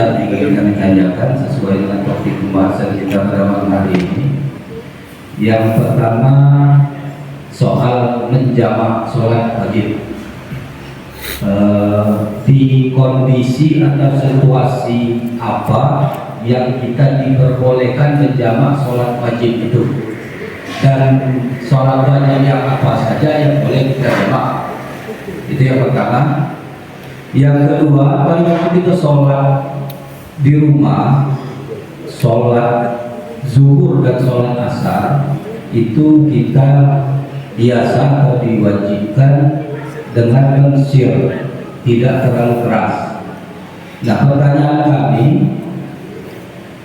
besar yang ingin kami tanyakan sesuai dengan topik pembahasan kita pada malam hari ini. Yang pertama, soal menjamak sholat wajib. Di kondisi atau situasi apa yang kita diperbolehkan menjamak sholat wajib itu, dan sholat wajib yang apa saja yang boleh kita jamak. Itu yang pertama. Yang kedua, kalau kita sholat di rumah, sholat zuhur dan sholat asar itu kita biasa atau diwajibkan dengan tensir, tidak terlalu keras. Nah, pertanyaan kami,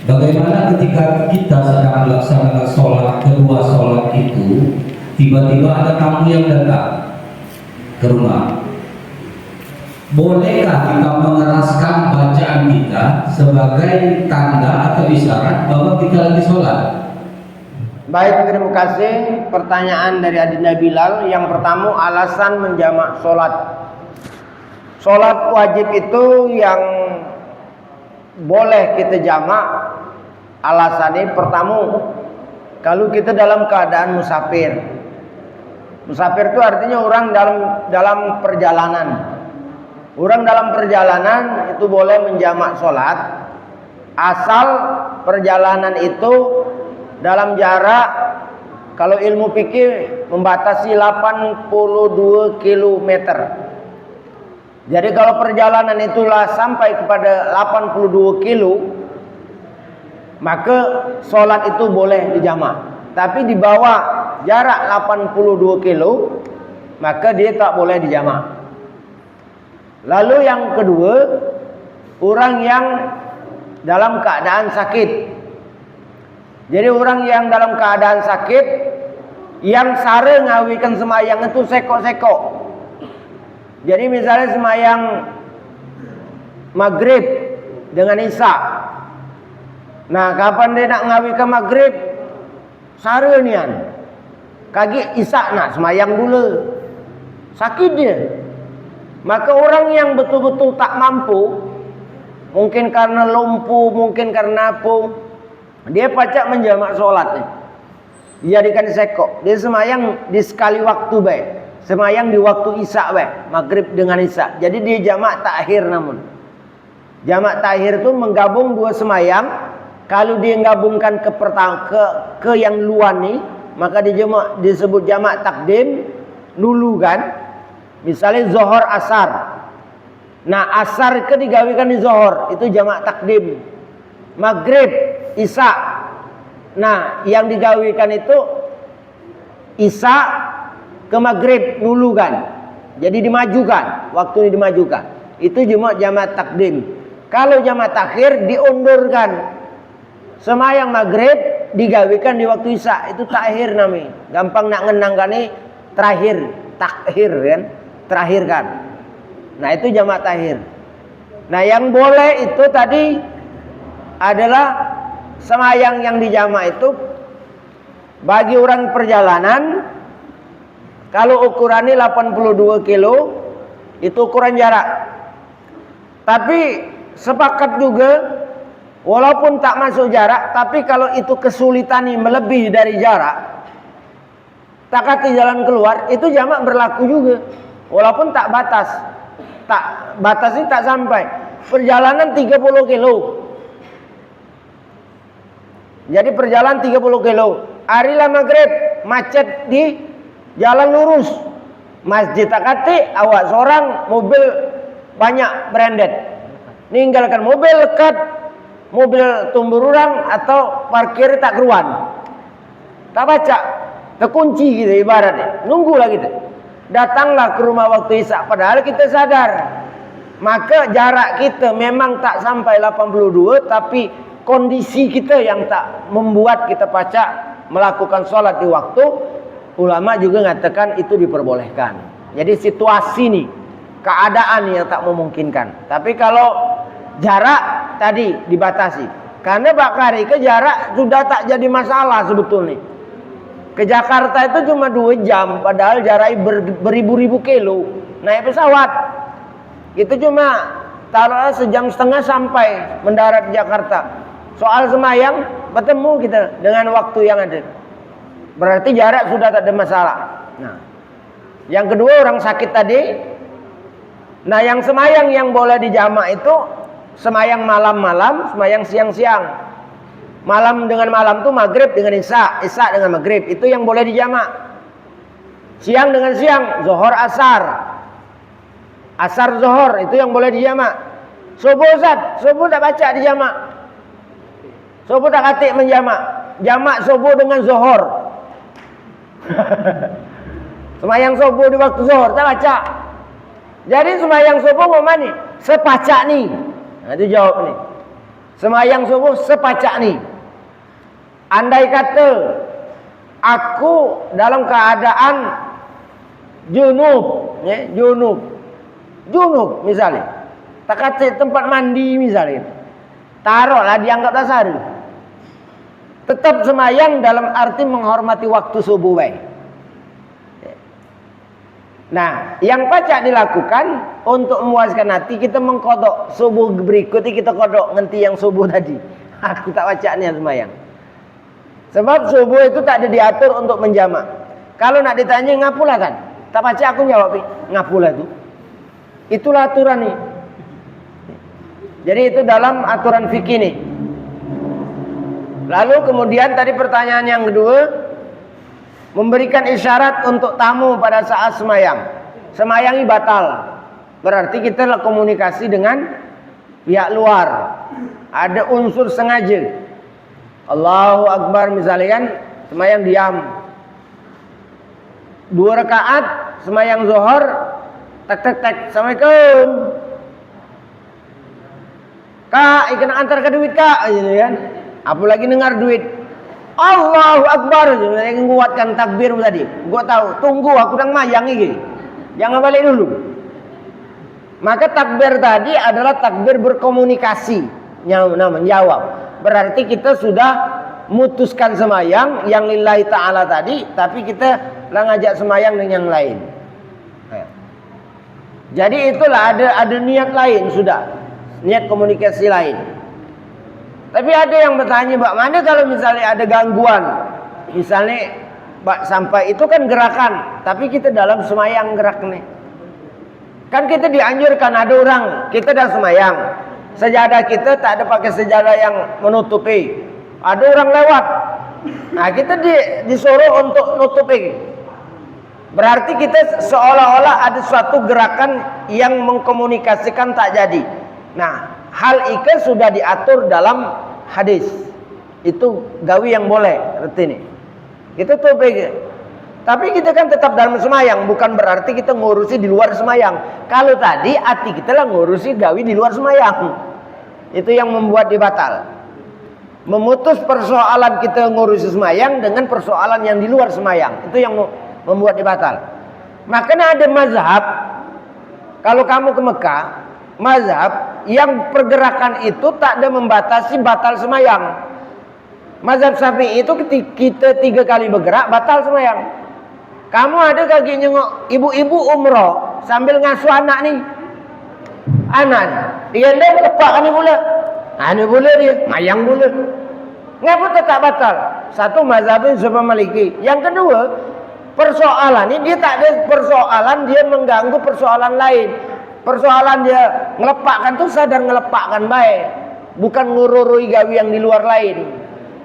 bagaimana ketika kita sedang melaksanakan sholat, kedua sholat itu tiba-tiba ada tamu yang datang ke rumah? Bolehkah kita mengeraskan bacaan kita sebagai tanda atau isyarat bahwa kita lagi sholat? Baik, terima kasih. Pertanyaan dari Adinda Bilal. Yang pertama, alasan menjamak sholat. Sholat wajib itu yang boleh kita jamak. Alasannya pertama, kalau kita dalam keadaan musafir. Musafir itu artinya orang dalam perjalanan. Orang dalam perjalanan itu boleh menjamak sholat asal perjalanan itu dalam jarak, kalau ilmu fikih membatasi 82 km. Jadi kalau perjalanan itulah sampai kepada 82 kilo, maka sholat itu boleh dijamak. Tapi di bawah jarak 82 kilo, maka dia tak boleh dijamak. Lalu yang kedua, orang yang dalam keadaan sakit. Jadi orang yang dalam keadaan sakit, yang sare ngawikan semayang itu sekok-sekok. Jadi misalnya semayang maghrib dengan isya. Nah, kapan dia nak ngawikan maghrib? Sare nian. Kaki isya nak semayang dulu. Sakit dia. Maka orang yang betul-betul tak mampu, mungkin karena lumpuh, mungkin karena apa, dia pacak menjamak sholat. Dijadikan sekok. Dia semayang di sekali waktu baik. Semayang di waktu isya baik. Maghrib dengan isya. Jadi dia jamak takhir namun. Jamak takhir itu menggabung dua semayang. Kalau dia gabungkan ke yang luar ni, maka disebut jamak takdim dulu kan. Misalnya zohor asar. Nah, asar ke digawikan di zohor, itu jamak takdim. Maghrib, isya. Nah, yang digawikan itu isya ke maghrib dulu kan. Jadi dimajukan, waktu ini dimajukan. Itu jamak takdim. Kalau jamak takhir diundurkan. Semayang maghrib digawikan di waktu isya, itu takhir namanya. Gampang nak ngenangkan ini terakhir, takhir kan. Terakhir kan. Nah, itu jamak takhir. Nah, yang boleh itu tadi adalah semayang yang dijamak itu bagi orang perjalanan. Kalau ukurannya 82 kilo, itu ukuran jarak. Tapi sepakat juga, walaupun tak masuk jarak, tapi kalau itu kesulitannya melebihi dari jarak, tak kata jalan keluar, itu jamak berlaku juga. Walaupun tak batas. Tak batasnya tak sampai. Perjalanan 30 kilo. Jadi perjalanan 30 kilo. Harilah maghrib, macet di jalan lurus. Masjid tak kata, awak seorang, mobil banyak branded. Ninggalkan mobil lekat, mobil tumbur orang atau parkir tak keruan. Tak baca, terkunci gitu ibaratnya. Nunggulah gitu. Datanglah ke rumah waktu isya, padahal kita sadar. Maka jarak kita memang tak sampai 82, tapi kondisi kita yang tak membuat kita pacak melakukan sholat di waktu. Ulama juga mengatakan itu diperbolehkan. Jadi situasi nih, keadaan yang tak memungkinkan. Tapi kalau jarak tadi dibatasi. Karena bakari ke jarak sudah tak jadi masalah sebetulnya. Ke Jakarta itu cuma 2 jam, padahal jaraknya beribu-ribu kilo. Naik pesawat, itu cuma taruhlah sejam setengah sampai mendarat di Jakarta. Soal semayang bertemu kita dengan waktu yang ada. Berarti jarak sudah tak ada masalah. Nah, yang kedua orang sakit tadi. Nah, yang semayang yang boleh dijamak itu semayang malam-malam, semayang siang-siang. Malam dengan malam itu maghrib dengan isya, isya dengan maghrib. Itu yang boleh dijamak. Siang dengan siang, zuhur asar. Asar zuhur itu yang boleh dijamak. Subuh Ustaz, subuh tak baca dijamak. Subuh tak katik menjamak. Jamak subuh dengan zuhur. Semayang subuh di waktu zuhur tak baca. Jadi semayang subuh mau mana? Sepacak ni. Nah, itu jawab ni. Semayang subuh sepacak ni. Andai kata aku dalam keadaan junub, ya, junub misalnya. Tak kata tempat mandi misalnya. Taruhlah dianggap dasar. Tetap semayang dalam arti menghormati waktu subuh baik. Nah, yang pacak dilakukan untuk memuaskan hati, kita mengkodok subuh berikutnya, kita kodok nanti yang subuh tadi. Aku tak pacak ni semayang. Sebab subuh itu tak ada diatur untuk menjamak. Kalau nak ditanya ngapulah kan? Tak pacak aku jawab, ngapulah itu. Itulah aturan ni. Jadi itu dalam aturan fikih ni. Lalu kemudian tadi pertanyaan yang kedua, memberikan isyarat untuk tamu pada saat semayang. Semayangi batal. Berarti kita komunikasi dengan pihak luar. Ada unsur sengaja. Allahu Akbar misalnya kan, semayang diam. 2 rakaat semayang zuhur, tek. Assalamualaikum. Kak, ikan antar ke duit kak, gitu kan. Apalagi dengar duit. Allahu Akbar, yang menguatkan takbir tadi. Gua tahu, tunggu aku đang mayang ini. Jangan balik dulu. Maka takbir tadi adalah takbir berkomunikasi, menjawab. Berarti kita sudah mutuskan semayang yang lillahi ta'ala tadi, tapi kita lah ngajak semayang dengan yang lain. Jadi itulah ada niat lain sudah, niat komunikasi lain. Tapi ada yang bertanya, Mbak, mana kalau misalnya ada gangguan? Misalnya, Mbak, sampai itu kan gerakan, tapi kita dalam semayang gerak nih. Kan kita dianjurkan, ada orang, kita dah semayang. Sejadah kita tak ada pakai sejadah yang menutupi. Ada orang lewat. Nah, kita disuruh untuk nutupi. Berarti kita seolah-olah ada suatu gerakan yang mengkomunikasikan tak jadi. Nah, hal itu sudah diatur dalam hadis. Itu gawi yang boleh, arti ini. Itu tuh bagi. Tapi kita kan tetap dalam semayang, bukan berarti kita ngurusi di luar semayang. Kalau tadi hati kita lah ngurusi gawi di luar semayang. Itu yang membuat dia batal. Memutus persoalan kita ngurusi semayang dengan persoalan yang di luar semayang. Itu yang membuat dia batal. Makanya ada mazhab, kalau kamu ke Mekah, mazhab yang pergerakan itu tak ada membatasi batal semayang. Mazhab Syafi'i itu kita 3 kali bergerak batal semayang. Kamu ada kaki nyengok ibu-ibu umroh sambil ngasuh anak nih. Anak dia lepak kan pula. Anu pula dia, mayang pula. Ngapa tetap batal? Satu mazhabnya Imam Maliki. Yang kedua, persoalan ini dia tak ada persoalan dia mengganggu persoalan lain. Persoalan dia ngelepakkan tuh sadar ngelepakkan baik, bukan ngururui gawi yang di luar lain.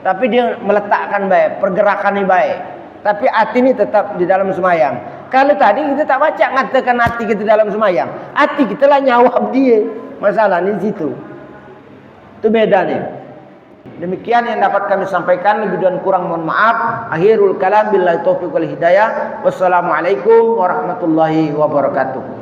Tapi dia meletakkan baik, pergerakan ini baik. Tapi hati ini tetap di dalam semayang. Kalau tadi kita tak baca ngatakan hati kita dalam semayang, hati kita lah nyawab dia. Masalah di situ. Itu beda nih. Demikian yang dapat kami sampaikan, lebih dan kurang mohon maaf. Akhirul kalam billahi taufiq wal hidayah. Wassalamualaikum warahmatullahi wabarakatuh.